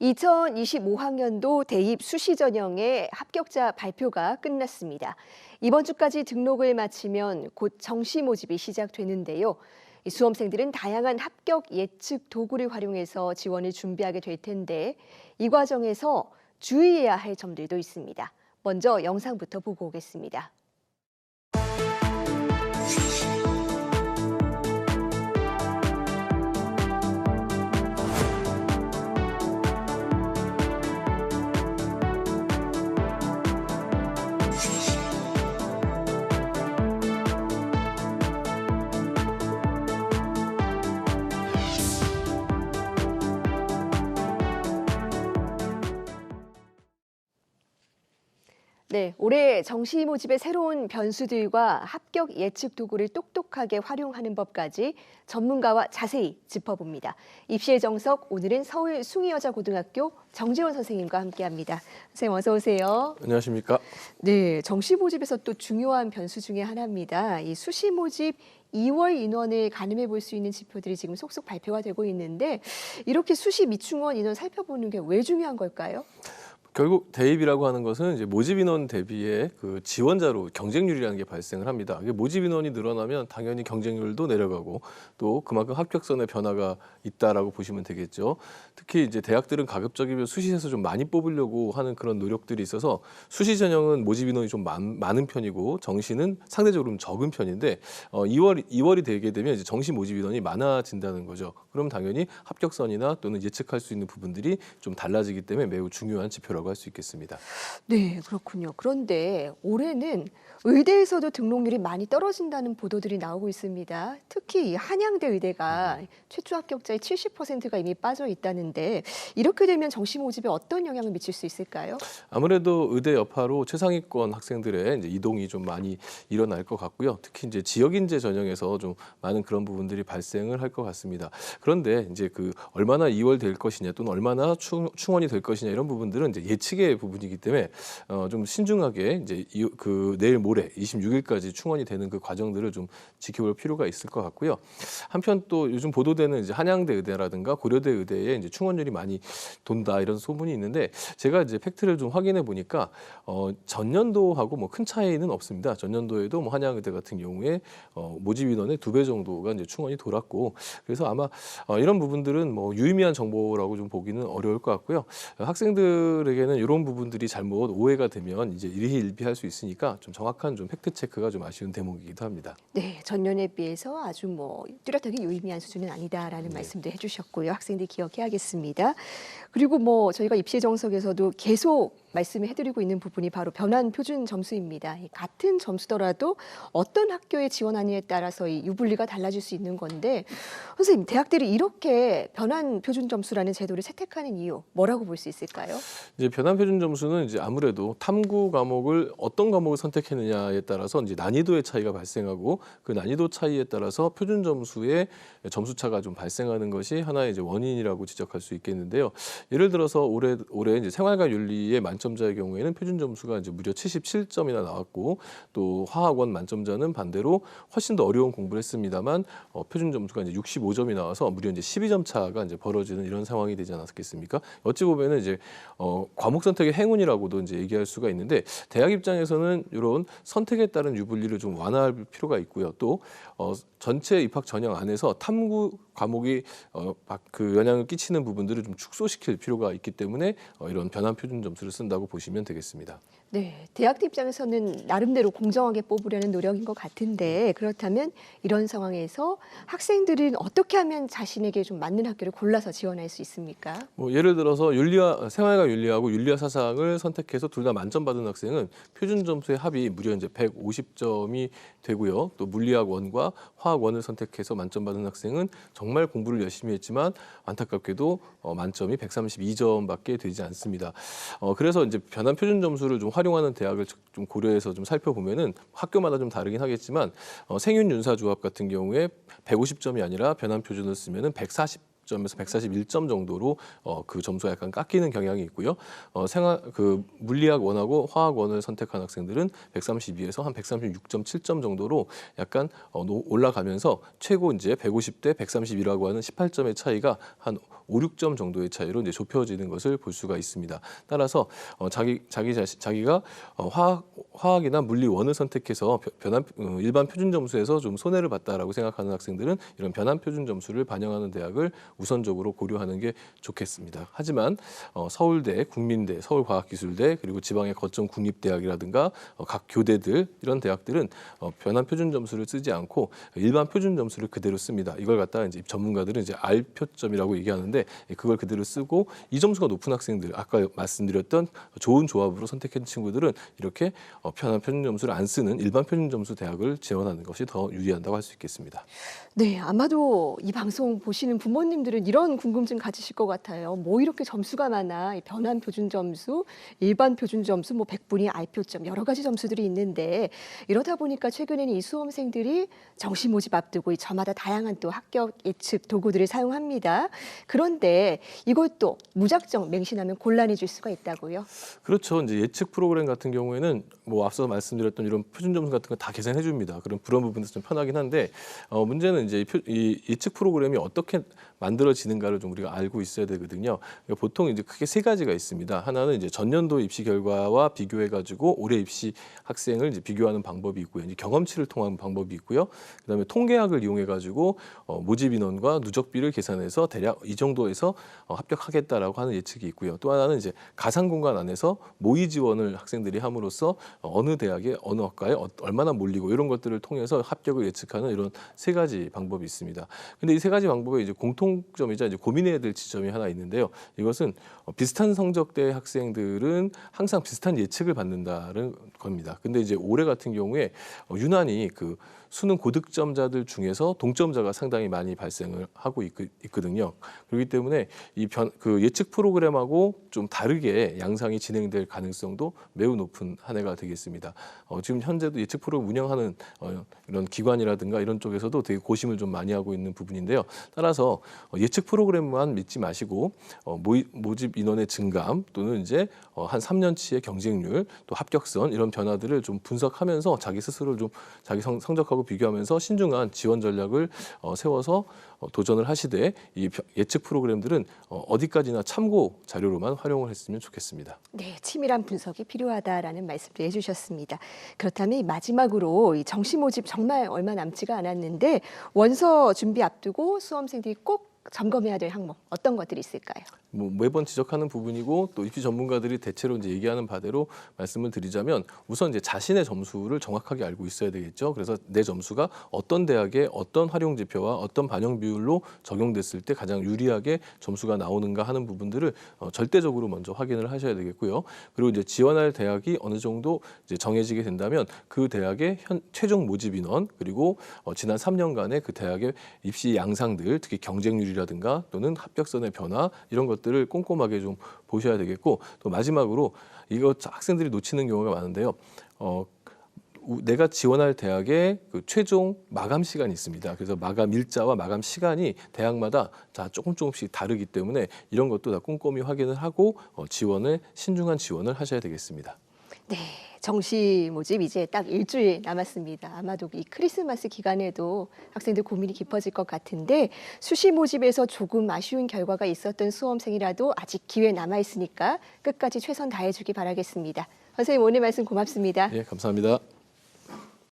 2025학년도 대입 수시 전형의 합격자 발표가 끝났습니다. 이번 주까지 등록을 마치면 곧 정시 모집이 시작되는데요. 이 수험생들은 다양한 합격 예측 도구를 활용해서 지원을 준비하게 될 텐데 이 과정에서 주의해야 할 점들도 있습니다. 먼저 영상부터 보고 오겠습니다. 네, 올해 정시 모집의 새로운 변수들과 합격 예측 도구를 똑똑하게 활용하는 법까지 전문가와 자세히 짚어봅니다. 입시의 정석, 오늘은 서울 숭의여자고등학교 정재원 선생님과 함께합니다. 선생님 어서 오세요. 안녕하십니까? 네, 정시 모집에서 또 중요한 변수 중에 하나입니다. 이 수시 모집 2월 인원을 가늠해 볼 수 있는 지표들이 지금 속속 발표가 되고 있는데 이렇게 수시 미충원 인원 살펴보는 게 왜 중요한 걸까요? 결국 대입이라고 하는 것은 이제 모집 인원 대비의 그 지원자로 경쟁률이라는 게 발생을 합니다. 이게 모집 인원이 늘어나면 당연히 경쟁률도 내려가고 또 그만큼 합격선의 변화가 있다라고 보시면 되겠죠. 특히 이제 대학들은 가급적이면 수시에서 좀 많이 뽑으려고 하는 그런 노력들이 있어서 수시 전형은 모집 인원이 좀 많은 편이고 정시는 상대적으로 좀 적은 편인데 2월이 되게 되면 이제 정시 모집 인원이 많아진다는 거죠. 그럼 당연히 합격선이나 또는 예측할 수 있는 부분들이 좀 달라지기 때문에 매우 중요한 지표라고 할 수 있겠습니다. 네, 그렇군요. 그런데 올해는 의대에서도 등록률이 많이 떨어진다는 보도들이 나오고 있습니다. 특히 이 한양대 의대가 최초 합격자의 70%가 이미 빠져 있다는데 이렇게 되면 정시 모집에 어떤 영향을 미칠 수 있을까요? 아무래도 의대 여파로 최상위권 학생들의 이제 이동이 좀 많이 일어날 것 같고요. 특히 이제 지역 인재 전형에서 좀 많은 그런 부분들이 발생을 할 것 같습니다. 그런데 이제 그 얼마나 2월 될 것이냐 또는 얼마나 충원이 될 것이냐 이런 부분들은 이제 예측의 부분이기 때문에 좀 신중하게 이제 내일 모레 26일까지 충원이 되는 그 과정들을 좀 지켜볼 필요가 있을 것 같고요. 한편 또 요즘 보도되는 이제 한양대 의대라든가 고려대 의대에 이제 충원율이 많이 돈다 이런 소문이 있는데 제가 이제 팩트를 좀 확인해 보니까 전년도하고 뭐 큰 차이는 없습니다. 전년도에도 뭐 한양의대 같은 경우에 모집 인원의 2배 정도가 이제 충원이 돌았고 그래서 아마 이런 부분들은 뭐 유의미한 정보라고 좀 보기는 어려울 것 같고요. 학생들에게는 이런 부분들이 잘못 오해가 되면 이제 일희일비할 수 있으니까 좀 정확한 좀 팩트 체크가 좀 아쉬운 대목이기도 합니다. 네, 전년에 비해서 아주 뭐 뚜렷하게 유의미한 수준은 아니다라는 네. 말씀도 해주셨고요. 학생들이 기억해야겠습니다. 그리고 뭐 저희가 입시 정석에서도 계속 말씀을 해드리고 있는 부분이 바로 변환 표준 점수입니다. 같은 점수더라도 어떤 학교에 지원하느냐에 따라서 이 유불리가 달라질 수 있는 건데 선생님, 대학들이 이렇게 변환 표준 점수라는 제도를 채택하는 이유 뭐라고 볼 수 있을까요? 이제 변환 표준 점수는 이제 아무래도 탐구 과목을 어떤 과목을 선택했느냐에 따라서 이제 난이도의 차이가 발생하고 그 난이도 차이에 따라서 표준 점수의 점수 차가 좀 발생하는 것이 하나의 이제 원인이라고 지적할 수 있겠는데요. 예를 들어서 올해 이제 생활과 윤리의 만점자의 경우에는 표준 점수가 이제 무려 77점이나 나왔고 또 화학원 만점자는 반대로 훨씬 더 어려운 공부를 했습니다만 표준 점수가 이제 65점이 나와서 무려 이제 12점 차가 이제 벌어지는 이런 상황이 되지 않았겠습니까? 어찌 보면은 이제 과목 선택의 행운이라고도 이제 얘기할 수가 있는데 대학 입장에서는 이런 선택에 따른 유불리를 좀 완화할 필요가 있고요. 또 전체 입학 전형 안에서 탐구 과목이 그 영향을 끼치는 부분들을 좀 축소시킬 필요가 있기 때문에 이런 변환 표준 점수를 쓴다고 보시면 되겠습니다. 네, 대학들 입장에서는 나름대로 공정하게 뽑으려는 노력인 것 같은데 그렇다면 이런 상황에서 학생들은 어떻게 하면 자신에게 좀 맞는 학교를 골라서 지원할 수 있습니까? 뭐 예를 들어서 생활과 윤리하고 윤리와 사상을 선택해서 둘 다 만점 받은 학생은 표준 점수의 합이 무려 이제 150점이 되고요. 또 물리학 원과 화학 원을 선택해서 만점 받은 학생은 정말 공부를 열심히 했지만 안타깝게도 만점이 132점밖에 되지 않습니다. 그래서 이제 변환 표준 점수를 좀 활용하는 대학을 좀 고려해서 좀 살펴보면은 학교마다 좀 다르긴 하겠지만 생윤윤사조합 같은 경우에 150점이 아니라 변환 표준을 쓰면은 140점에서 141점 정도로 그 점수가 약간 깎이는 경향이 있고요. 물리학 원하고 화학 원을 선택한 학생들은 132에서 한 136.7점 정도로 약간 올라가면서 최고 이제 150대 131이라고 하는 18점의 차이가 한 5, 6점 정도의 차이로 이제 좁혀지는 것을 볼 수가 있습니다. 따라서 자기가 화학이나 물리 원을 선택해서 일반 표준 점수에서 좀 손해를 봤다라고 생각하는 학생들은 이런 변환 표준 점수를 반영하는 대학을 우선적으로 고려하는 게 좋겠습니다. 하지만 서울대, 국민대, 서울과학기술대 그리고 지방의 거점 국립대학이라든가 각 교대들 이런 대학들은 변환 표준 점수를 쓰지 않고 일반 표준 점수를 그대로 씁니다. 이걸 갖다가 이제 전문가들은 이제 R표점이라고 얘기하는데 그걸 그대로 쓰고 이 점수가 높은 학생들, 아까 말씀드렸던 좋은 조합으로 선택한 친구들은 이렇게 변환 표준 점수를 안 쓰는 일반 표준 점수 대학을 지원하는 것이 더 유리한다고 할 수 있겠습니다. 네, 아마도 이 방송 보시는 부모님들은 이런 궁금증 가지실 것 같아요. 뭐 이렇게 점수가 많아? 이 변환 표준 점수, 일반 표준 점수, 뭐 100분위 R표점 여러 가지 점수들이 있는데 이러다 보니까 최근에는 이 수험생들이 정시 모집 앞두고 저마다 다양한 또 합격 예측 도구들을 사용합니다. 그런데 이것도 무작정 맹신하면 곤란해질 수가 있다고요. 그렇죠. 이제 예측 프로그램 같은 경우에는 뭐 앞서 말씀드렸던 이런 표준 점수 같은 거 다 계산해 줍니다. 그런 부분에서 좀 편하긴 한데 문제는 이제 이 예측 프로그램이 어떻게 만들어지는가를 좀 우리가 알고 있어야 되거든요. 그러니까 보통 이제 크게 세 가지가 있습니다. 하나는 이제 전년도 입시 결과와 비교해 가지고 올해 입시 학생을 이제 비교하는 방법이 있고요. 이제 경험치를 통한 방법이 있고요. 그다음에 통계학을 이용해 가지고 모집 인원과 누적비를 계산해서 대략 이 정도에서 합격하겠다라고 하는 예측이 있고요. 또 하나는 이제 가상 공간 안에서 모의 지원을 학생들이 함으로써 어느 대학에 어느 학과에 얼마나 몰리고 이런 것들을 통해서 합격을 예측하는 이런 세 가지 방법이 있습니다. 근데 이 세 가지 방법에 이제 공통점이자 이제 고민해야 될 지점이 하나 있는데요. 이것은 비슷한 성적대 학생들은 항상 비슷한 예측을 받는다는 겁니다. 근데 이제 올해 같은 경우에 유난히 그 수능 고득점자들 중에서 동점자가 상당히 많이 발생을 하고 있거든요. 그렇기 때문에 그 예측 프로그램하고 좀 다르게 양상이 진행될 가능성도 매우 높은 한 해가 되겠습니다. 지금 현재도 예측 프로그램 운영하는 이런 기관이라든가 이런 쪽에서도 되게 고심을 좀 많이 하고 있는 부분인데요. 따라서 예측 프로그램만 믿지 마시고 모집 인원의 증감 또는 이제 한 3년치의 경쟁률 또 합격선 이런 변화들을 좀 분석하면서 자기 스스로를 좀 자기 성적하고 비교하면서 신중한 지원 전략을 세워서 도전을 하시되 이 예측 프로그램들은 어디까지나 참고 자료로만 활용을 했으면 좋겠습니다. 네, 치밀한 분석이 필요하다라는 말씀을 해주셨습니다. 그렇다면 마지막으로 이 정시 모집 정말 얼마 남지가 않았는데 원서 준비 앞두고 수험생들이 꼭 점검해야 될 항목 어떤 것들이 있을까요? 뭐 매번 지적하는 부분이고 또 입시 전문가들이 대체로 이제 얘기하는 바대로 말씀을 드리자면 우선 이제 자신의 점수를 정확하게 알고 있어야 되겠죠. 그래서 내 점수가 어떤 대학에 어떤 활용 지표와 어떤 반영 비율로 적용됐을 때 가장 유리하게 점수가 나오는가 하는 부분들을 절대적으로 먼저 확인을 하셔야 되겠고요. 그리고 이제 지원할 대학이 어느 정도 이제 정해지게 된다면 그 대학의 최종 모집 인원 그리고 지난 3년간의 그 대학의 입시 양상들 특히 경쟁률이라든가 또는 합격선의 변화 이런 것들을 꼼꼼하게 좀 보셔야 되겠고 또 마지막으로 이거 학생들이 놓치는 경우가 많은데요. 내가 지원할 대학의 그 최종 마감 시간이 있습니다. 그래서 마감 일자와 마감 시간이 대학마다 조금씩 다르기 때문에 이런 것도 다 꼼꼼히 확인을 하고 신중한 지원을 하셔야 되겠습니다. 네, 정시 모집 이제 딱 일주일 남았습니다. 아마도 이 크리스마스 기간에도 학생들 고민이 깊어질 것 같은데 수시 모집에서 조금 아쉬운 결과가 있었던 수험생이라도 아직 기회 남아 있으니까 끝까지 최선 다해주기 바라겠습니다. 선생님 오늘 말씀 고맙습니다. 예, 감사합니다.